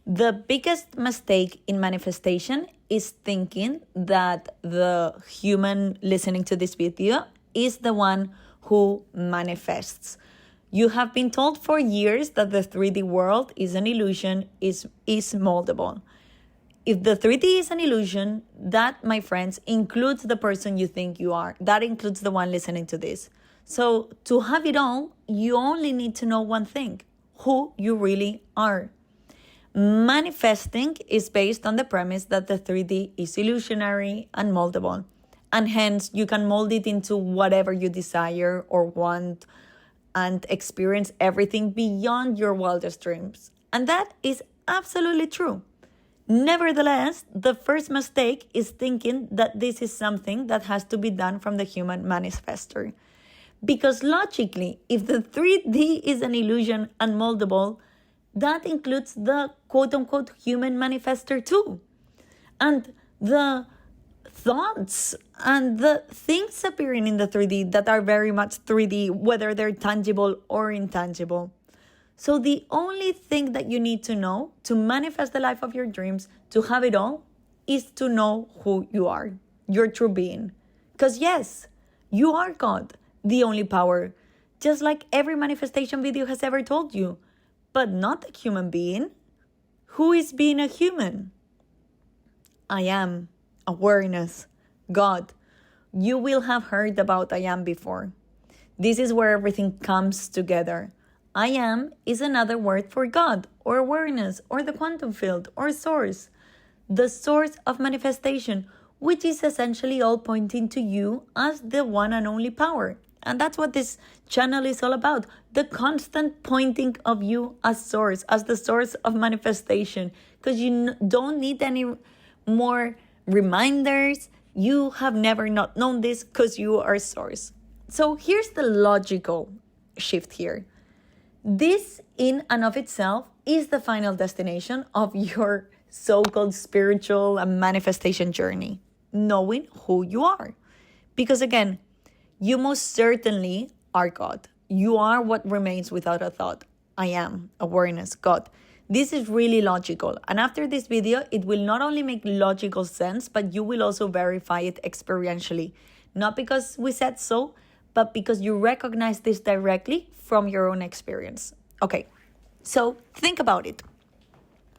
The biggest mistake in manifestation is thinking that the human listening to this video is the one who manifests. You have been told for years that the 3D world is an illusion, is moldable. If the 3D is an illusion, that, my friends, includes the person you think you are. That includes the one listening to this. So to have it all, you only need to know one thing: who you really are. Manifesting is based on the premise that the 3D is illusionary and moldable, and hence you can mold it into whatever you desire or want and experience everything beyond your wildest dreams. And that is absolutely true. Nevertheless, the first mistake is thinking that this is something that has to be done from the human manifestor. Because logically, if the 3D is an illusion and moldable, that includes the quote-unquote human manifestor too. And the thoughts and the things appearing in the 3D that are very much 3D, whether they're tangible or intangible. So the only thing that you need to know to manifest the life of your dreams, to have it all, is to know who you are, your true being. Because yes, you are God, the only power, just like every manifestation video has ever told you, but not a human being. Who is being a human? I am, awareness, God. You will have heard about I am before. This is where everything comes together. I am is another word for God, or awareness, or the quantum field, or source. The source of manifestation, which is essentially all pointing to you as the one and only power. And that's what this channel is all about. The constant pointing of you as source, as the source of manifestation. Because you don't need any more reminders. You have never not known this because you are source. So here's the logical shift here. This in and of itself is the final destination of your so-called spiritual and manifestation journey, knowing who you are. Because again, you most certainly are God. You are what remains without a thought. I am, awareness, God. This is really logical. And after this video, it will not only make logical sense, but you will also verify it experientially. Not because we said so, but because you recognize this directly from your own experience. Okay, so think about it.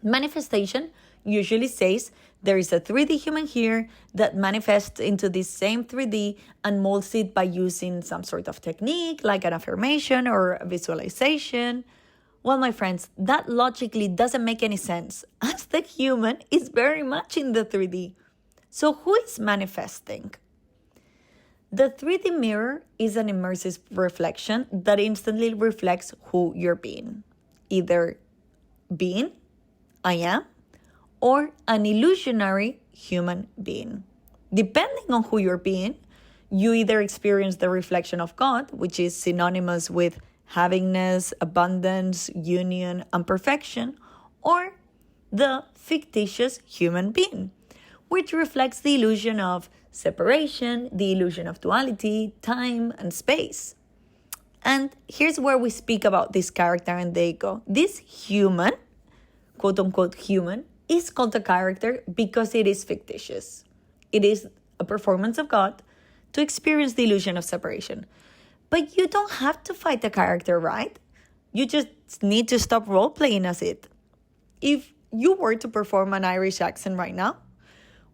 Manifestation usually says there is a 3D human here that manifests into this same 3D and molds it by using some sort of technique like an affirmation or a visualization. Well, my friends, that logically doesn't make any sense, as the human is very much in the 3D. So who is manifesting? The 3D mirror is an immersive reflection that instantly reflects who you're being. Either being, I am, or an illusionary human being. Depending on who you're being, you either experience the reflection of God, which is synonymous with havingness, abundance, union, and perfection, or the fictitious human being, which reflects the illusion of separation, the illusion of duality, time, and space. And here's where we speak about this character and the ego. This human, quote-unquote human, is called a character because it is fictitious. It is a performance of God to experience the illusion of separation. But you don't have to fight the character, right? You just need to stop role-playing as it. If you were to perform an Irish accent right now,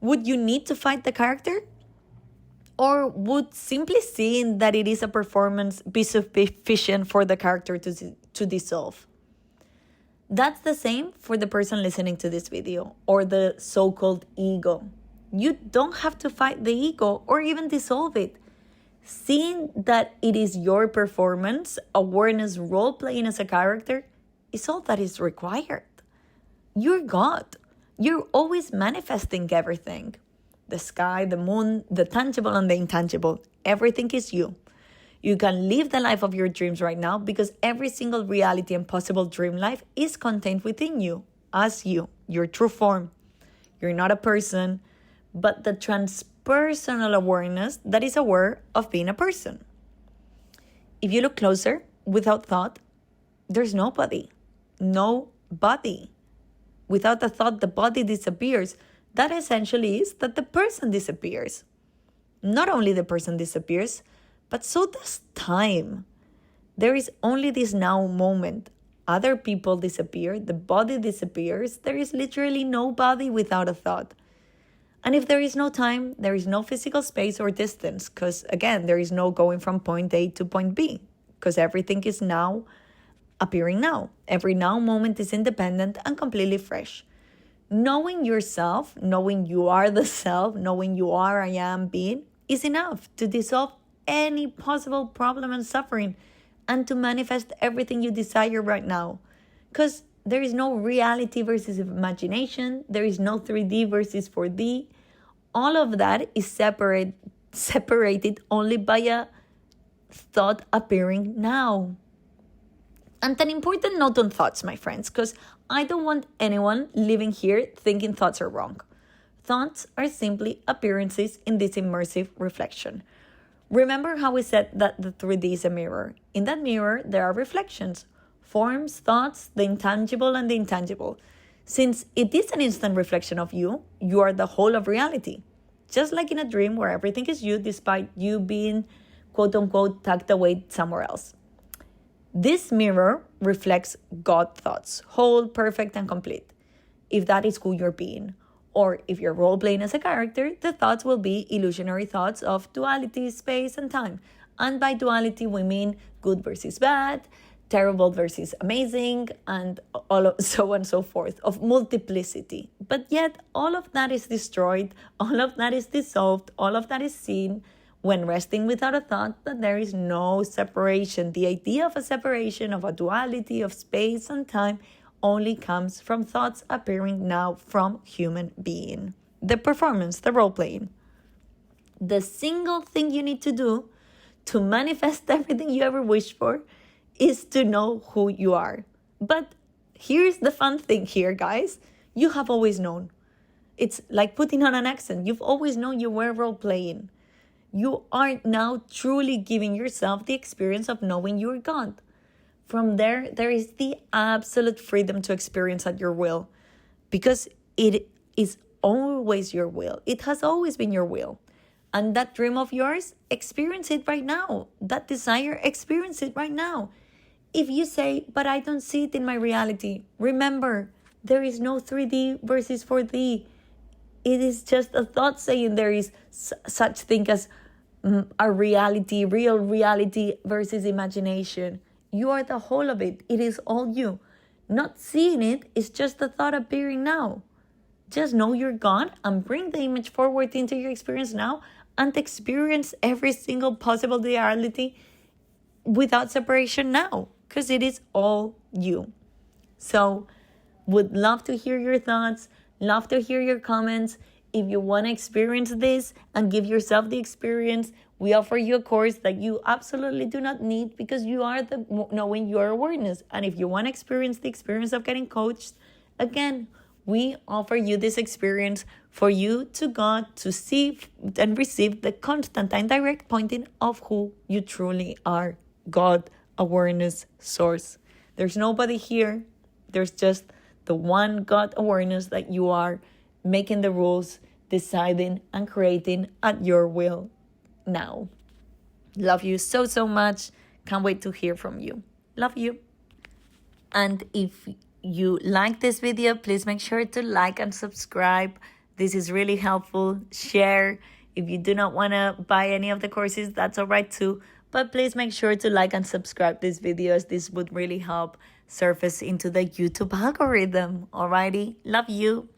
would you need to fight the character? Or would simply seeing that it is a performance be sufficient for the character to dissolve? That's the same for the person listening to this video, or the so-called ego. You don't have to fight the ego or even dissolve it. Seeing that it is your performance, awareness, role-playing as a character, is all that is required. You're God. You're always manifesting everything. The sky, the moon, the tangible and the intangible. Everything is you. You can live the life of your dreams right now because every single reality and possible dream life is contained within you, as you, your true form. You're not a person, but the transpersonal awareness that is aware of being a person. If you look closer, without thought, there's nobody. Nobody. without a thought, the body disappears. That essentially is that the person disappears. Not only the person disappears, but so does time. There is only this now moment. Other people disappear, the body disappears. There is literally no body without a thought. And if there is no time, there is no physical space or distance, because again, there is no going from point A to point B, because everything is now appearing now. Every now moment is independent and completely fresh. Knowing yourself, knowing you are the self, knowing you are I am being, is enough to dissolve any possible problem and suffering and to manifest everything you desire right now. Because there is no reality versus imagination. There is no 3D versus 4D. All of that is separated only by a thought appearing now. And an important note on thoughts, my friends, because I don't want anyone living here thinking thoughts are wrong. Thoughts are simply appearances in this immersive reflection. Remember how we said that the 3D is a mirror. In that mirror, there are reflections, forms, thoughts, the intangible and the intangible. Since it is an instant reflection of you, you are the whole of reality. Just like in a dream where everything is you despite you being, quote unquote, tucked away somewhere else. This mirror reflects God thoughts, whole, perfect, and complete, if that is who you're being. Or if you're role-playing as a character, the thoughts will be illusionary thoughts of duality, space, and time. And by duality, we mean good versus bad, terrible versus amazing, and all of, so on and so forth, of multiplicity. But yet, all of that is destroyed, all of that is dissolved, all of that is seen when resting without a thought that there is no separation. The idea of a separation, of a duality, of space and time, only comes from thoughts appearing now from human being. The performance, the role-playing. The single thing you need to do to manifest everything you ever wished for is to know who you are. But here's the fun thing here, guys. You have always known. It's like putting on an accent. You've always known you were role-playing. You are now truly giving yourself the experience of knowing you're God. From there is the absolute freedom to experience at your will, because it is always your will. It has always been your will. And that dream of yours, experience it right now. That desire, experience it right now. If you say, but I don't see it in my reality, remember, there is no 3D versus 4D. It is just a thought saying there is such thing as a reality, real reality versus imagination. You are the whole of it. It is all you. Not seeing it is just a thought appearing now. Just know you're God and bring the image forward into your experience now and experience every single possible reality without separation now, because it is all you. So, would love to hear your thoughts, love to hear your comments. If you want to experience this and give yourself the experience, we offer you a course that you absolutely do not need, because you are the knowing your awareness. And if you want to experience the experience of getting coached, again, we offer you this experience for you to God to see and receive the constant and direct pointing of who you truly are. God, awareness, source. There's nobody here. There's just the one God awareness that you are, making the rules, deciding and creating at your will now. Love you so, so much. Can't wait to hear from you. Love you. And if you like this video, please make sure to like and subscribe. This is really helpful. Share. If you do not want to buy any of the courses, that's all right too. But please make sure to like and subscribe this video, as this would really help surface into the YouTube algorithm. Alrighty? Love you.